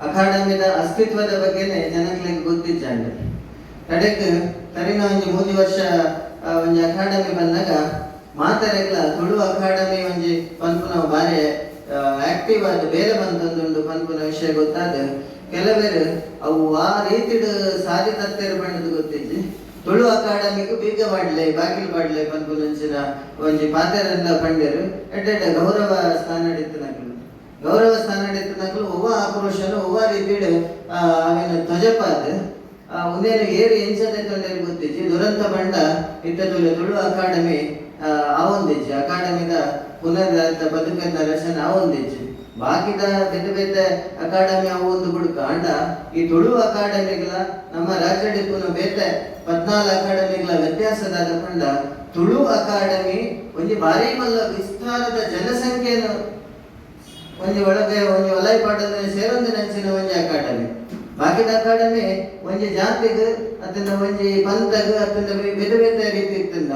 ಅಕಾಡೆಮಿದ ಅಸ್ತಿತ್ವದ ಬಗ್ಗೆನೇ ಜನಗಳಿಗೆ ಗೊತ್ತಿಜ್ಜಂಡು. ಕಡೆಗೆ ಕರಿನ ಒಂಜಿ 3 ವರ್ಷ ಒಂಜಿ ಅಕಾಡೆಮಿ ಬಂದಾಗ ಮಾತರೆಗ್ಲ ತುಳು ಅಕಾಡೆಮಿ ಒಂಜಿ ಪನ್ಪುನ ಬಾರಿ ಆಕ್ಟಿವ್ ಆದ ಬೇರೆ ಬಂತಂದುಂಡು ಪನ್ಪುನ ವಿಷಯ ಗೊತ್ತಾದ ಕೆಲವೇರು ಅವು ಆ ರೀತಿಡ್ ಸಾರಿ ತತ್ತೇರು ಬಂಡದು ಗೊತ್ತಿಜ್ಜಿ ತುಳು ಅಕಾಡೆಮಿಗೆ ಬೀಗ ಬಾಡ್ಲೆ ಬಾಗಿಲು ಬಾಡ್ಲೆ ಪನ್ಪುನಂಚಿನ ಒಂಜಿ ಪಾತೆರೆಲ್ಲ ಪಂಡ್ಯರು ಎಡ್ಡೆಡ್ಡೆ ಗೌರವ ಸ್ಥಾನ ನಕಲು ಒವ್ವ ಆಕ್ರೋಶನು ಒವ್ವ ರೀತಿಡ್ ಅವೇನು ಧ್ವಜಪಾದ ಉಂದೇನು ಏರು ಎಂಚದೆ ತೊಂದರೆ ಗೊತ್ತಿಜ್ಜಿ ದುರಂತ ಬಂಡ ಇತ್ತದುಲೆ ತುಳು ಅಕಾಡೆಮಿ ಆವೊಂದಿಜ್ಜಿ ಅಕಾಡೆಮಿದ ಪುನರ್ ಬದುಕನ್ನ ರಚನೆ ಆವೊಂದಿಜ್ಜಿ ಬಾಕಿದ ಬೇತೆ ಬೇತೆ ಅಕಾಡೆಮಿ ಅವೊಂದು ಬುಡ್ಕ ಅಂಡ ಈ ತುಳು ಅಕಾಡೆಮಿಗಳ ನಮ್ಮ ರಾಜ್ಯಡಿಪುನ ಬೇತೆ 14 ಅಕಾಡೆಮಿಗಳ ವ್ಯತ್ಯಾಸದಾದ ಪಂಡ ತುಳು ಅಕಾಡೆಮಿ ಒಂಜಿ ಬಾರಿ ಮಲ್ಲ ವಿಸ್ತಾರದ ಜನಸಂಖ್ಯೆಯನ್ನು ಒಂಜಿ ಒಳಗೆ ಒಂಜಿ ವಲಯ ಪಾಠದ ಸೇರೊಂದು ನೆಂಚಿನ ಒಂಜಿ ಅಕಾಡೆಮಿ. ಬಾಕಿದ ಅಕಾಡೆಮಿ ಒಂಜಿ ಜಾತಿಗೆ ಅತನ ಒಂಜಿ ಪಂಥಗೆ ಅತನ ಬೇತೆ ಬೇತೆ ರೀತಿ ಇತ್ತಂದ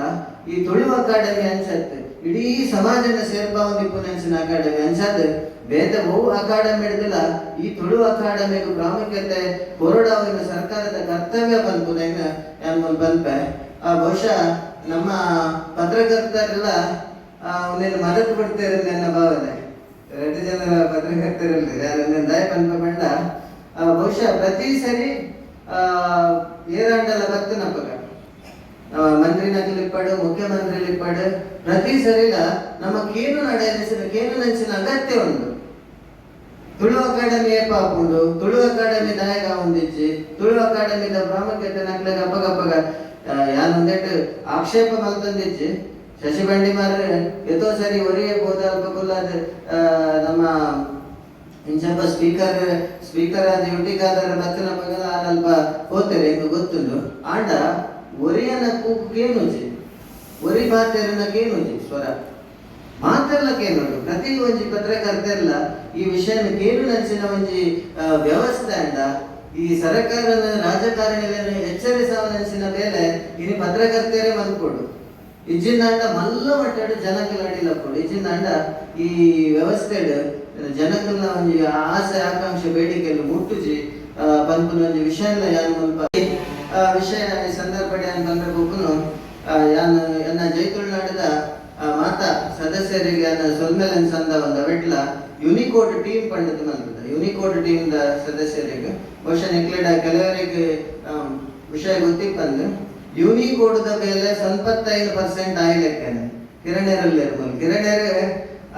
ಈ ತುಳು ಅಕಾಡೆಮಿ ಅನ್ಸತ್ತೆ ಇಡೀ ಸಮಾಜನ ಸೇರ್ಪಾವೊಂದಿಪ್ಪುನಂಚಿನ ಅಕಾಡೆಮಿ ಅನ್ಸದ್ ಬೇತೆ ಬಹು ಅಕಾಡೆಮಿ ಹಿಡಿದಿಲ್ಲ ಈ ತುಳು ಅಕಾಡೆಮಿಗೂ ಪ್ರಾಮುಖ್ಯತೆ ಕೊರಡಾವಿನ ಸರ್ಕಾರದ ಕರ್ತವ್ಯ ಬಂದ್ಪುನಂಗ ಯಾನ್ ಬಂದ್ಪೆ. ಬಹುಶಃ ನಮ್ಮ ಪತ್ರಕರ್ತರೆಲ್ಲ ಅವನೇನು ಮದತ್ ಬಿಡ್ತೇವೆ ನನ್ನ ಭಾವನೆ. 2 ಜನ ಪತ್ರಕರ್ತರಲ್ಲಿ ಯಾರನ್ನ ದಯ ಬಂದ ಬಹುಶಃ ಪ್ರತಿ ಸರಿ ಏರಾಂಡಲ ಭಕ್ತನಪ್ಪಗ ಮಂತ್ರಿನಲ್ಲಿಪ್ಪಡು ಮುಖ್ಯಮಂತ್ರಿಲಿಪ್ಪಡು ಪ್ರತಿ ಸರಿಲ ನಮ್ಮ ಕೇನು ನಂಚಿನ ಅಗತ್ಯ ಉಂಟು. ತುಳು ಅಕಾಡೆಮಿ ಏಪಾಪುಂಡು ತುಳು ಅಕಾಡೆಮಿ ದಾಯಗ ಹೊಂದಿಚ್ಚಿ ತುಳು ಅಕಾಡೆಮಿದ ಪ್ರಾಮುಖ್ಯತೆ ನಕ್ಲೆಗ ಅಪ್ಪಗಪ್ಪಗ ಯಾನ್ ಒಂದೆಟ್ಟು ಆಕ್ಷೇಪ ಮಲ್ತಂದಿಚ್ಚಿ ಶಶಿ ಬಂಡಿಮಾರ್ ಎತ್ತೋ ಸರಿ ಒರಿಯೇ ಬೋದಲ್ಪಗುಲ್ಲಾದ ನಮ್ಮ ಇಂಚಪ್ಪ ಸ್ಪೀಕರ್ ಆದ ಯುಟಿಗಾದರ ಬತ್ತನ ಪಗಲ ಅಲ್ಪ ಹೋಗ್ತಾರೆ ಎಂದು ಗೊತ್ತುಂಡು ಆಂಡ ಒರಿಯನ ಕೂಗು ಕೇನುಜಿ ಒರಿ ಬಾತೆರನ ಕೇನುಜಿ ಸ್ವರ ಮಾತೆಲ್ಲ ಕೇನುಂಡು ಪ್ರತಿ ಒಂಜಿ ಪತ್ರಕರ್ತೆಲ್ಲ ಈ ವಿಷಯನ ಕೇನು ನಂಚಿನ ಒಂಜಿ ವ್ಯವಸ್ಥೆ ಅಂಡ ಈ ಸರ್ಕಾರನ ರಾಜಕಾರಣಿಗಳನ್ನು ಎಚ್ಚರಿಸವನಂಚಿನ ಮೇಲೆ ಇನಿ ಪತ್ರಕರ್ತೆಯರೇ ಮಂದ್ಕೊಡು ಇಜ್ಜಿಂದಾಂಡ ಮಲ್ಲ ಮಟ್ಟಡು ಜನಕಲ್ ಅಡಿಲಪ್ಪಡು ಇಜ್ಜಿಂದಾಂಡ ಈ ವ್ಯವಸ್ಥೆ ಜನಕಲ್ನ ಒಂಜಿ ಆಸೆ ಆಕಾಂಕ್ಷೆ ಬೇಡಿಕೆಯನ್ನು ಮುಟ್ಟುಜಿ ಪನ್ಪುನ ಒಂಜಿ ವಿಷಯನ ಯಾನ್ ಮುಲ್ಪ ವಿಷಯ ಈ ಸಂದರ್ಭ ಯಾನ್ ಬಂದಕ್ಕೂ ಯಾನ್ ಎನ್ನ ಜೈತುಳ್ನಾಡದ ಮಾತಾ ಸದಸ್ಯರಿಗೆ ಯಾನ ಸೊಲ್ಮೆಲನ್ ಸಂದ ಒಂದ ವೆಟ್ಲ ಯುನಿಕೋಡ್ ಟೀಮ್ ಪಂಡದ ಮಂತದ ಯುನಿಕೋಡ್ ಟೀಮ್ ದ ಸದಸ್ಯರಿಗೆ ಬಹುಶಃ ನಿಕ್ಲೆಡ ಕೆಲವರಿಗೆ ವಿಷಯ ಗೊತ್ತಿಪ್ಪಂದು ಯುನಿಕೋಡ್ದ ಮೇಲೆ 75% ಆಯ್ಲೆಕ್ಕನೆ ಕಿರಣೆರಲ್ಲಿ ಕಿರಣೆರೆ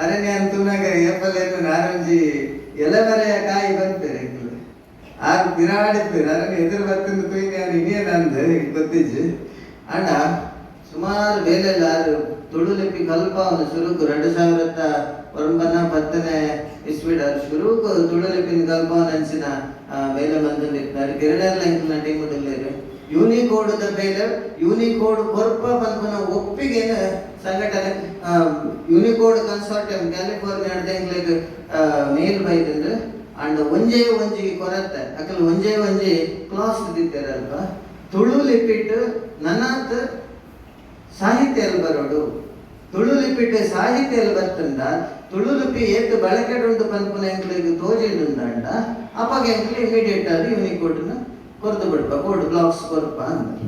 ಅರಣ್ಯ ಅಂತೂನಾಗ ಏಪಲ್ಲೇನು ನಾರಂಜಿ ಎಲೆಮರೆಯ ಕಾಯಿ ಬಂತಾರೆ ಆರು ಬಿರಾಡಿರ್ತೀರಿ ಅರಣ್ಯ ಎದುರು ಬರ್ತಂದು ತುಯ್ನಿ ಅದು ಇನ್ನೇನಂದು ಗೊತ್ತಿಜ್ಜು ಅಂಡ ಸುಮಾರು ಬೇಲೆಲ್ಲ ಆರು ತುಳು ಲಿಪಿ ಕಲ್ಪವನ್ನು ಶುರುಕು 2019 ಇಸ್ವಿಡ ಶುರುಕು ತುಳು ಲಿಪಿನ ಕಲ್ಪವನ್ನು ಹಂಚಿನ ಬೇಲೆ ಬಂದಿರ್ತಾರೆ ಕಿರಣೆಲ್ಲ ಇಂಕ್ಲ ಟೀಮ್ ಉಡಲೇರು ಯೂನಿಕೋಡ್ ಬೇಲೆ ಯೂನಿಕೋಡ್ ಕೊರ್ಪ ಬಂದ್ಪನ ಒಪ್ಪಿಗೆನ ಸಂಘಟನೆ ಯೂನಿಕೋಡ್ ಕನ್ಸಾರ್ಟಿಯಂ ಕ್ಯಾಲಿಫೋರ್ನಿಯಾಡ್ದಂಗ್ಲೆಗ್ ಮೇಲ್ ಬೈದಂದ್ರೆ ಅಂಡ್ ಒಂಜಿ ಕೊರತೆ ಅಕಲ್ ಒಂಜಿ ಕ್ಲಾಸ್ ದಿತ್ತಾರಲ್ವ ತುಳು ಲಿಪಿಟ್ ನನ್ನಾತ್ ಸಾಹಿತ್ಯ ಬರೋಡು ತುಳು ಲಿಪಿಟ್ ಸಾಹಿತ್ಯ ಬರ್ತಂದ ತುಳು ಲಿಪಿ ಏತ್ ಬಳಕೆಡುಂಡು ಪನ್ಪುನ ಎಂಕ್ಲೆಗ್ ತೋಜಿಂಡುಂದಂಡ ಅವಾಗ ಎಂಕ್ಲೆ ಇಮಿಡಿಯೇಟ್ ಆಗಿ ಯೂನಿಕೋಡ್ನ ಕೊರ್ದು ಬಿಡ್ಪ ಕೋಡ್ ಬ್ಲಾಕ್ಸ್ ಕೊರ್ಪ ಅಂತ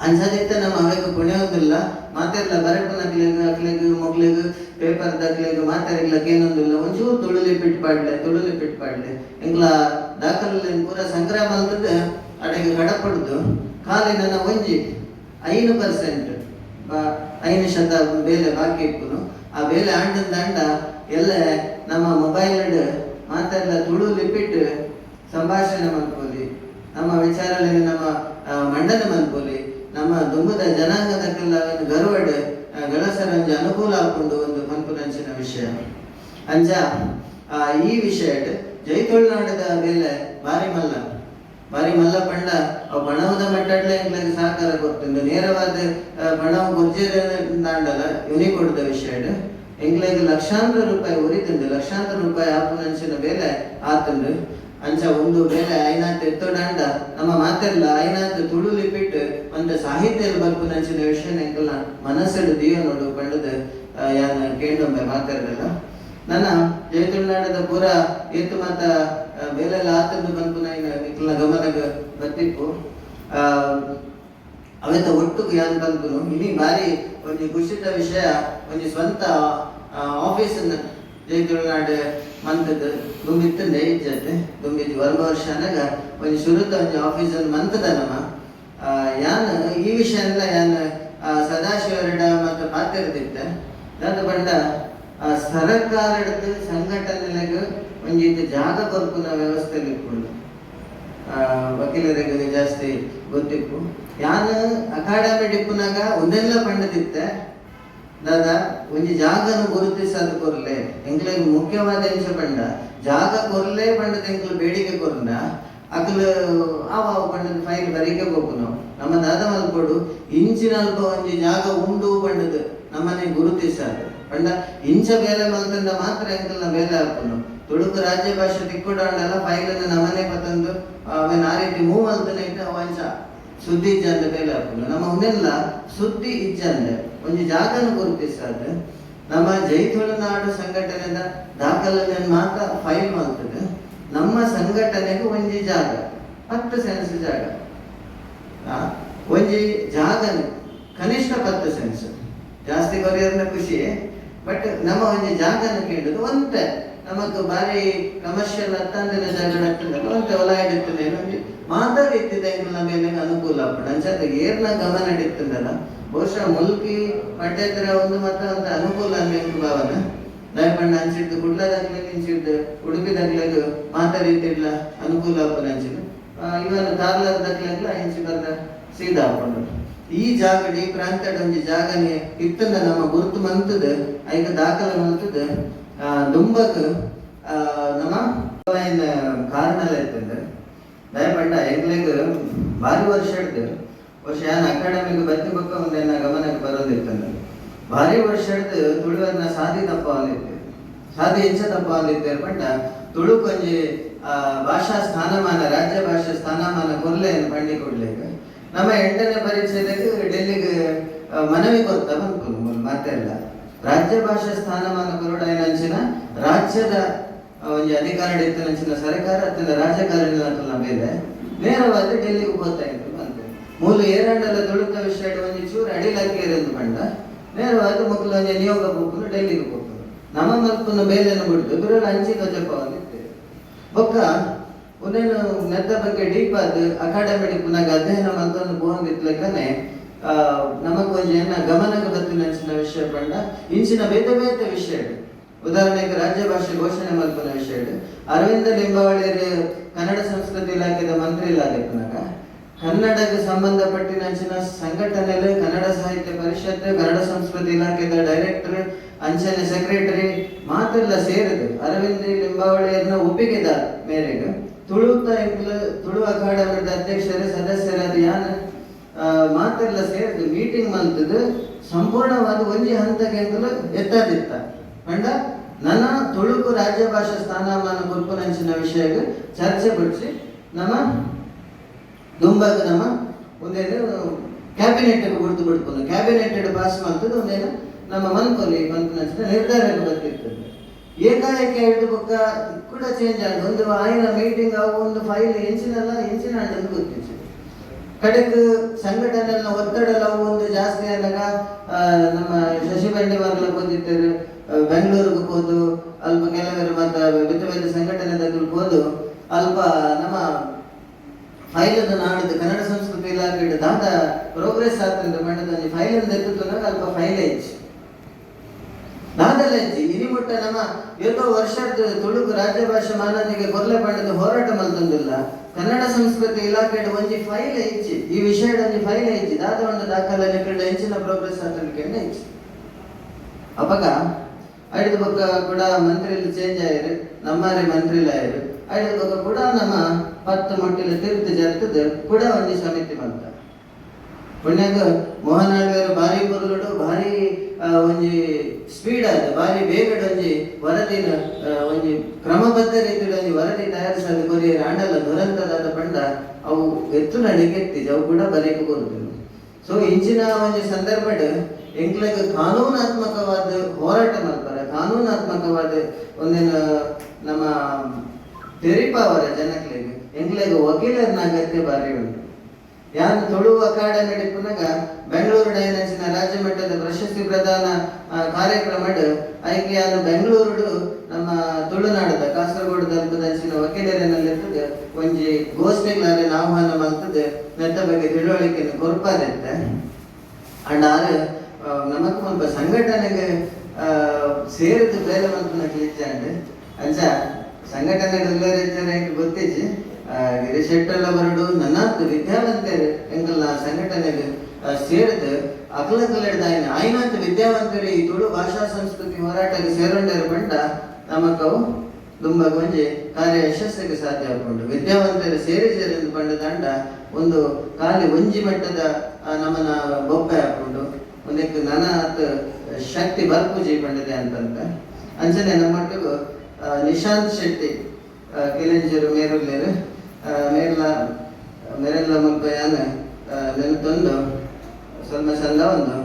ಅನ್ಸದಿತ್ತ ನಮ್ಮ ಅವೆಗೆ ಪುಣ್ಯೋದಿಲ್ಲ ಮಾತೆಲ್ಲ ಬರಟನಕ್ಲೆಗ್ ಮೊಗ್ಲೆಗ್ ಪೇಪರ್ದಾಗ್ಲೆಗ್ ಮಾತಾಡ್ಲಿಕ್ಕೆ ಏನೊಂದಿಲ್ಲ ಒಂಚೂರು ತುಳು ಲಿಪಿಟ್ ಪಾಡ್ಲೆ ಎಂಗ್ಲ ದಾಖಲೆ ಪೂರ ಸಂಗ್ರಹ ಮಲ್ತದ ಅಡೆಗೆ ಕಡಪಡ್ದು ಖಾಲಿ ನನ್ನ ಒಂಜಿ 5% 5% ಬೇಲೆ ಬಾಕಿ ಇಪ್ಪುನು ಆ ಬೇಲೆ ಆಂಡ ಎಲ್ಲ ನಮ್ಮ ಮೊಬೈಲ್ ಮಾತೆಲ್ಲ ತುಳು ಲಿಪಿಟ್ ಸಂಭಾಷಣೆ ಮಲ್ಪೋಲಿ ನಮ್ಮ ವಿಚಾರದಲ್ಲಿ ನಮ್ಮ ಮಂಡನೆ ಮಲ್ಪೋಲಿ ನಮ್ಮ ದುಂಬುದ ಜನಾಂಗದಕ್ಕೆಲ್ಲ ಗರ್ವಡ್ ಗಳಸರಂಜ ಅನುಕೂಲ ಹಾಕೊಂಡು ಒಂದು ಪನ್ಪುನಂಚಿನ ವಿಷಯ ಅಂಚ ಈ ವಿಷಯ ಜೈತುಳ್ನಾಡದ ಮೇಲೆ ಬಾರಿ ಮಲ್ಲ ಪಂಡ ಅವು ಬಣವದ ಮಟ್ಟಡ್ಲೆ ಎಂಗ್ಲಿಗೆ ಸಹಕಾರ ಕೊಡ್ತಂದು ನೇರವಾದ ಬಣವ ಗುರ್ಜೆದಾಂಡಲ ಯುನಿಕೋಡ್ದ ವಿಷಯ ಎಂಗ್ಲಿಗೆ ಲಕ್ಷಾಂತರ ರೂಪಾಯಿ ಉರಿತಂದು ಲಕ್ಷಾಂತರ ರೂಪಾಯಿ ಆಪುನಂಚಿನ ಬೇಲೆ ಆತಂದು ಅಂಚ ಒಂದು ಬೇಲೆ ಐನಾತ್ ಎತ್ತೋಡಾಂಡ ನಮ್ಮ ಮಾತೆಲ್ಲ ಐನಾತ್ ತುಳು ಲಿಪಿಟ್ ಒಂದು ಸಾಹಿತ್ಯ ಬರ್ಪುನಂಚಿನ ವಿಷಯ ಎಂಕಲ್ಲ ಮನಸ್ಸಡು ದಿಯ ನೋಡು ಪಂಡದ ಯಾನ ಕೇಂಡೊಮ್ಮೆ ಮಾತಾಡಲ್ಲ ನನ್ನ ಜಯತುಳ್ನಾಡದ ಪೂರ ಏತು ಮಾತ ಬೇಲೆಲ್ಲ ಆತಂದು ಬಂದು ನಿಕ್ಲ ಗಮನಗ ಬರ್ತಿಪ್ಪು ಅವೆತ ಒಟ್ಟು ಯಾನ್ ಬಂದು ಇನಿ ಬಾರಿ ಒಂದು ಖುಷಿದ ವಿಷಯ ಒಂದು ಸ್ವಂತ ಆಫೀಸ್ ಜಯತುಳ್ನಾಡು ಮಂತದ ದುಂಬಿತ್ತಂದೆ ಇಜ್ಜತೆ ದುಂಬಿದ್ದು ವರ್ಷನಾಗ ಒಂದು ಶುರುತ ಒಂದು ಆಫೀಸ್ ಮಂತದ ನಮ್ಮ ಯಾನ್ ಈ ವಿಷಯ ಎಲ್ಲ ಯಾನ್ ಸದಾಶಿವರಡ ಮತ್ತು ಪಾತಿರ್ದಿತ್ತೆ ದಾದ ಬಂಡ ಸರ್ಕಾರದ ಸಂಘಟನೆಗೆ ಒಂದು ಜಾಗ ಕೊರ್ಪುನ ವ್ಯವಸ್ಥೆಯಲ್ಲಿ ಇಟ್ಕೊಂಡು ವಕೀಲರಿಗೆ ಜಾಸ್ತಿ ಗೊತ್ತಿಪ್ಪು ಯಾನ್ ಅಕಾಡೆಮಿ ಡಿಪ್ಪುನಾಗ ಒಂದೆಲ್ಲ ಪಂಡದಿತ್ತೆ ದಾದ ಒಂಜಿ ಜಾಗನು ಗುರುತಿಸದು ಕೊರ್ಲೆ ಎಂಕ್ಲೆಗ್ ಮುಖ್ಯವಾದ ಅಂಶ ಪಂಡ ಜಾಗ ಕೊರ್ಲೆ ಪಂಡದ ಎಂಕ್ಲು ಬೇಡಿಕೆ ಕೊರ್ನ ಅಕ್ಲು ಆವ ಪಂಡದ ಫೈಲ್ ಬರೀಕೆ ಹೋಗು ನಾವು ನಮ್ಮ ದಾದ ಮಲ್ಪಡು ಇಂಚಿನ ಅಲ್ಪ ಒಂಜಿ ಜಾಗ ಉಂಡು ಪಂಡದ ನಮ್ಮನೆ ಗುರುತಿಸದು ಪಂಡ ಇಂಚ ಬೇಲೆ ಮಲ್ತಂದ ಮಾತ್ರ ಎಂಕಲ್ನ ಬೇಲೆ ಹಾಕುನು ತುಳುಕು ರಾಜ್ಯ ಭಾಷೆ ತಿಕ್ಕೊಡಲ್ಲ ಫೈಲನ್ನು ನಮ್ಮನೆ ಪತ್ತಂದು ಅವನ ಆ ರೀತಿ ಮೂವ್ ಅಲ್ತಾನೆ ಇಟ್ಟು ಅವಂಚ ಸುದ್ದಿ ಇಜ್ಜಂದ ಬೇಲೆ ಹಾಕುನು ನಮ್ಮ ಅವನೆಲ್ಲ ಸುದ್ದಿ ಇಜ್ಜಂದೆ ಒಂದು ಜಾಗನ ಗುರುತಿಸದು ನಮ್ಮ ಜೈತುಳುನಾಡು ಸಂಘಟನೆದ ದಾಖಲೆಯನ್ನು ಮಾತ್ರ ಫೈಲ್ ಮಾಡ್ತದೆ ನಮ್ಮ ಸಂಘಟನೆಗೆ ಒಂಜಿ ಜಾಗ 10 ಸೆನ್ಸ್ ಜಾಗ ಒಂಜಿ ಜಾಗನ ಕನಿಷ್ಠ 10 ಸೆನ್ಸ್ ಜಾಸ್ತಿ ಕೊರಿಯರ್ನ ಖುಷಿ ಬಟ್ ನಮ್ಮ ಒಂಜಿ ಜಾಗನ ಕೇಳಿದ್ರು ಒಂತೆ ನಮಕ್ ಬಾರಿ ಕಮರ್ಷಿಯಲ್ ಹತ್ತಂದಿನ ಜಾಗ ಒಂತೆ ಹೊಲ ಹಿಡಿತದೆ ಮಾತಾಡಿತ್ತಿದ್ದ ಮೇಲೆ ಅನುಕೂಲ ಆಗ್ತದೆ ಅಂಚೆ ಏರ್ನ ಗಮನ ಹಿಡಿತದಲ್ಲ ಬಹುಶಃ ಮುಲ್ಕಿ ಪಟ್ಟೇತರ ಒಂದು ಮತ್ತ ಅಂತ ಅನುಕೂಲ ಅನ್ನೋ ಭಾವನೆ ದಯಪಂಡ ಅಂಚಿದ್ದು ಕುಡ್ಲದಾಗ್ಲೆ ನಿಂಚಿದ್ದು ಉಡುಪಿದಾಗ್ಲಾಗ ಮಾತಾಡಿದ್ದಿಲ್ಲ ಅನುಕೂಲ ಆಗ್ತದೆ ಅಂಚಿದ್ದು ಇವನು ಕಾರ್ಲದಾಗ್ಲಾಗ್ಲ ಇಂಚಿ ಬರ್ದ ಸೀದಾ ಹಾಕೊಂಡು ಈ ಜಾಗ ಈ ಪ್ರಾಂತದ ಒಂದು ಜಾಗನೇ ಇತ್ತಂದ ನಮ್ಮ ಗುರುತು ಮಂತದ ಐಕ ದಾಖಲೆ ಮಂತದ ದುಂಬಕ್ ನಮ್ಮ ಕಾರಣ ಇರ್ತದೆ ದಯಪಂಡ ಎಂಗ್ಲೆಗ್ ಭಾರಿ ವರ್ಷ ಹಿಡ್ದು ವರ್ಷ ಯಾನ್ ಅಕಾಡೆಮಿಗೆ ಬತ್ತಿ ಬಕ್ಕ ಒಂದೇನ ಗಮನಕ್ಕೆ ಬರೋದಿರ್ತದೆ ಭಾರಿ ವರ್ಷ ಹಿಡ್ದು ತುಳುವರ್ನ ಸಾಧಿ ತಪ್ಪ ಅಂದಿತ್ತು ಸಾಧಿ ಹೆಚ್ಚ ತಪ್ಪ ಅಂದಿದ್ದೇವೆ ಪಂಡ ತುಳು ಕೊಂಜಿ ಭಾಷಾ ಸ್ಥಾನಮಾನ ರಾಜ್ಯ ಭಾಷಾ ಸ್ಥಾನಮಾನ ಕೊರ್ಲೆ ಪಂಡಿ ಕೊಡ್ಲಿಕ್ಕೆ ನಮ್ಮ 8ನೇ ಪರೀಕ್ಷೆದಾಗ ಡೆಲ್ಲಿಗೆ ಮನವಿ ಕೊಡ್ತ ಬಂತು ಮಾತೆಲ್ಲ ರಾಜ್ಯ ಭಾಷಾ ಸ್ಥಾನಮಾನ ಕೊರಡ ಏನಂಚಿನ ರಾಜ್ಯದ ಒಂದು ಅಧಿಕಾರ ಇತ್ತನಂಚಿನ ಸರ್ಕಾರ ಅತ್ಯಂತ ರಾಜಕಾರಣಿಗಳ ಮೇಲೆ ನೇರವಾಗಿ ಡೆಲ್ಲಿಗೆ ಹೋಗ್ತಾ ಇತ್ತು ಬಂತು ಮೂಲ ಏರಂಡಲ ತುಳುಕ ವಿಷಯ ಒಂದು ಚೂರು ಅಡಿಲಾಕೇರೆಂದು ಬಂಡ ನೇರವಾಗಿ ಮಕ್ಕಳು ಒಂದು ನಿಯೋಗ ಹೋಗ್ಕೊಂಡು ಡೆಲ್ಲಿಗೆ ಹೋಗ್ತಾರೆ ನಮ್ಮ ಮಲ್ಪನ ಬೇಲೆಯನ್ನು ಬಿಡ್ತು ಬಿರಲ್ಲ ಹಂಚಿ ಧ್ವಜಪವಾಗಿರ್ತೇವೆ ಬೊಕ್ಕ ಒಂದೇನು ನೆತ್ತ ಬಗ್ಗೆ ಡೀಪ್ ಆದ ಅಕಾಡೆಮಿ ಪುನಃ ಅಧ್ಯಯನ ಮಂತನ್ನು ಹೋಗಿತ್ಲಕ್ಕನೆ ನಮಗ್ ಒಂದು ಏನ ಗಮನಕ್ಕೆ ಬತ್ತಿನ ವಿಷಯ ಬಂಡ ಇಂಚಿನ ಬೇತೆ ಬೇತೆ ವಿಷಯ ಉದಾಹರಣೆಗೆ ರಾಜ್ಯ ಭಾಷೆ ಘೋಷಣೆ ಮಲ್ಪನ ವಿಷಯ ಅರವಿಂದ ಲಿಂಬಾವಳಿಯರು ಕನ್ನಡ ಸಂಸ್ಕೃತಿ ಇಲಾಖೆದ ಮಂತ್ರಿ ಇಲಾಖೆನಾಗ ಕನ್ನಡಕ್ಕೆ ಸಂಬಂಧಪಟ್ಟಿನ ಸಂಘಟನೆಯಲ್ಲಿ ಕನ್ನಡ ಸಾಹಿತ್ಯ ಪರಿಷತ್ ಕನ್ನಡ ಸಂಸ್ಕೃತಿ ಇಲಾಖೆದ ಡೈರೆಕ್ಟರ್ ಅಂಚನೆ ಸೆಕ್ರೆಟರಿ ಮಾತೆಲ್ಲ ಸೇರಿದು ಅರವಿಂದ ಲಿಂಬಾವಳಿಯರ್ನ ಒಪ್ಪಿಗೆದ ಮೇರೆಗೆ ತುಳು ಅಕಾಡೆಮಿದ ಅಧ್ಯಕ್ಷರೇ ಸದಸ್ಯರಾದ ಯಾನ ಮಾತೆಲ್ಲ ಸೇರಿದು ಮೀಟಿಂಗ್ ಮಲ್ತದು ಸಂಪೂರ್ಣವಾದ ಒಂಜಿ ಹಂತಕ್ಕೆ ಅಂತಲೂ ಎತ್ತದಿತ್ತ ಕಂಡ ನನ್ನ ತುಳುಕು ರಾಜ್ಯ ಭಾಷಾ ಸ್ಥಾನಮಾನ ಗುರುಪುನಂಚಿನ ವಿಷಯಕ್ಕೆ ಚರ್ಚೆ ಪಡಿಸಿ ನಮ್ಮ ದುಂಬಾಗ ನಮ್ಮ ಒಂದೇನು ಕ್ಯಾಬಿನೆಟ್ ಗುರುತು ಬಿಡ್ಕೊಂಡು ಕ್ಯಾಬಿನೆಟ್ ಪಾಸ್ ಮಾಡ್ತದೆ ಒಂದೇನು ನಮ್ಮ ಮನ್ಕೊಲಿ ಮನ್ಪುನಂಚಿನ ನಿರ್ಧಾರಕ್ಕೆ ಬರ್ತಿರ್ತದೆ ಏಕಾಏಕಿ ಹಿಡಿದು ಬೊಕ್ಕ ಕೂಡ ಚೇಂಜ್ ಆಗಿದೆ ಒಂದು ಆಯ್ನ ಮೀಟಿಂಗ್ ಅವು ಒಂದು ಫೈಲ್ ಎಂಚಿನ ಅಂತ ಗೊತ್ತಿತ್ತು ಕಡೆಗೆ ಸಂಘಟನೆಲ್ಲ ಒತ್ತಡ ಒಂದು ಜಾಸ್ತಿ ಆದಾಗ ನಮ್ಮ ಶಶಿ ಬಂಡಿಮಾರ್ಲ ಬಂದಿದ್ದಾರೆ ಬೆಂಗಳೂರಿಗೆ ಹೋದು ಅಲ್ಪ ಕೆಲವರು ಮತ್ತು ಬೇರೆ ಬೇರೆ ಸಂಘಟನೆದಾಗ ಹೋದು ಅಲ್ಪ ನಮ್ಮ ಫೈಲನ್ನು ನಾಡಿದ್ದು ಕನ್ನಡ ಸಂಸ್ಕೃತಿ ಇಲಾಖೆ ದಾದ ಪ್ರೋಗ್ರೆಸ್ ಆಗ್ತದೆ ಮಂಡದ ಫೈಲ್ ಅಂತ ಎತ್ತುತ್ತಾಗ ಅಲ್ಪ ಫೈಲೇಜ್ ದಾದಲ್ಲ ಇನಿ ಮುಟ್ಟ ನಮ್ಮ ಏತೋ ವರ್ಷದ ತುಳುಕು ರಾಜ್ಯ ಭಾಷೆ ಮಾನದಿಗೆ ಕೊರ್ಲೆ ಪಂಡದ ಹೋರಾಟ ಮಲ್ತಂದಿಲ್ಲ ಕನ್ನಡ ಸಂಸ್ಕೃತಿ ಇಲಾಖೆ ಒಂಜಿ ಫೈಲ್ ಹೆಚ್ಚಿ ಈ ವಿಷಯದ ಒಂಜಿ ಫೈಲ್ ಹೆಚ್ಚಿ ದಾದ ಒಂದು ದಾಖಲೆ ಹೆಚ್ಚಿನ ಪ್ರೋಗ್ರೆಸ್ ಆಗ್ತದೆ ಹೆಚ್ಚಿ ಅವಾಗ ಐದು ಬೊಕ್ಕ ಕೂಡ ಮಂತ್ರಿಲಿ ಚೇಂಜ್ ಆಯ್ರು ನಮ್ಮರಿ ಮಂತ್ರಿಲ ಆಯ್ರು ಐದು ಬೊಕ್ಕ ಕೂಡ ನಮ್ಮ 10 ಮಟ್ಟಿಲ ತೀರ್ಥ ಜರ್ತದ ಕೂಡ ಒಂಜಿ ಸಮಿತಿ ಬಂತ ಪುಣ್ಯಾಗ ಮೋಹನ್ ಆಳ್ವೇರು ಭಾರಿ ಬರುಗಳು ಭಾರಿ ಒಂಜಿ ಸ್ಪೀಡ್ ಆದ ಭಾರಿ ಬೇಗಡ ಒಂಜಿ ವರದಿನ ಒಂಜಿ ಕ್ರಮಬದ್ಧ ರೀತಿಯಲ್ಲಿ ಒಂಜಿ ವರದಿ ತಯಾರಿಸಿದ ಕೊರಿಯರ್ ಆಂಡಲ ದುರಂತದಾದ ಪಂಡ ಅವು ಎತ್ತು ನಡಿಗೆತ್ತಿಜ ಅವು ಕೂಡ ಬರೀಕೆ ಬರುದಿಲ್ಲ ಸೊ ಇಂಚಿನ ಒಂಜಿ ಸಂದರ್ಭಡ್ ಎಂಕ್ಲೆಗ್ ಕಾನೂನಾತ್ಮಕವಾದ ಹೋರಾಟ ಮಾಡ್ತಾರೆ ಕಾನೂನಾತ್ಮಕವಾದ ಒಂದೇನು ನಮ್ಮ ತೆರಿಪಾವರ ಜನಕ್ಲೆಗ್ ಎಂಕ್ಲೆಗ್ ವಕೀಲರ್ನ ಅಗತ್ಯ ಬಾರಿ ಉಂಟು. ಯಾರು ತುಳು ಅಖಾಡ ನಡಿಪುನಾಗ ಬೆಂಗಳೂರು ಡೈನಂಚಿನ ರಾಜ್ಯ ಮಟ್ಟದ ಪ್ರಶಸ್ತಿ ಪ್ರದಾನ ಕಾರ್ಯಕ್ರಮ ಐಕೆ ಯಾರು ಬೆಂಗಳೂರು ನಮ್ಮ ತುಳುನಾಡದ ಕಾಸರಗೋಡು ತಲುಪದಂಚಿನ ವಕೀಲರನ್ನಲ್ಲಿರ್ತದೆ ಒಂಜಿ ಗೋಷ್ಠಿಗಳನ್ನ ಆಹ್ವಾನ ಮಾಡ್ತದೆ ನೆತ್ತ ಬಗ್ಗೆ ತಿಳುವಳಿಕೆಯನ್ನು ಕೊರ್ಪಾದತ್ತೆ. ಅಂಡ್ ಆರು ನಮಕ್ ಮುಲ್ಪ ಸಂಘಟನೆಗೆ ಸೇರಿದ ಬೇರೆ ಮಂತ್ರ ಕ್ಲಿಚ್ಚಾಂಡ್ ಅಂಚ ಸಂಘಟನೆಗೆ ಗೊತ್ತಿಜ್ಜಿ ಗಿರೀಶ್ ಶೆಟ್ಟೆಲ್ಲ ಬರಡು ನನ್ನತ್ತು ವಿದ್ಯಾವಂತರು ಎಂಕಲ್ನ ಸಂಘಟನೆಗೆ ಸೇರಿದ ಅಕಲಕಲಿಡ್ದಾಯಿನ ಆಯ್ನಾತ್ ವಿದ್ಯಾವಂತರು ಈ ತುಳು ಭಾಷಾ ಸಂಸ್ಕೃತಿ ಹೋರಾಟಕ್ಕೆ ಸೇರೊಂಡರು ಬಂಡ ನಮಕವು ತುಂಬ ಗೊಂಜಿ ಕಾರ್ಯ ಯಶಸ್ಸಿಗೆ ಸಾಧ್ಯ ಆಗ್ಕೊಂಡು ವಿದ್ಯಾವಂತರು ಸೇರಿಸರೆಂದು ಬಂಡ ದಂಡ ಒಂದು ಖಾಲಿ ಒಂಜಿ ಮಟ್ಟದ ನಮ್ಮನ್ನ ಬೊಪ್ಪೆ ಹಾಕೊಂಡು ಒಂದಕ್ಕೆ ನನಾತ್ ಶಕ್ತಿ ಬರ್ಪೂಜಿ ಬಂದಿದೆ ಅಂತಂತ ಅಂಚನೆ ನಮ್ಮಟ್ಟಿಗೂ ನಿಶಾಂತ್ ಶೆಟ್ಟಿ ಕಿಲಂಜರು ಮೇರುಲ್ಲೇರು ಮೇರೆಲ್ಲ ಮುಲ್ಪ ಯಾನ ನೆನಪೊಂದು ಸ್ವಲ್ಪ ಚಂದ ಒಂದು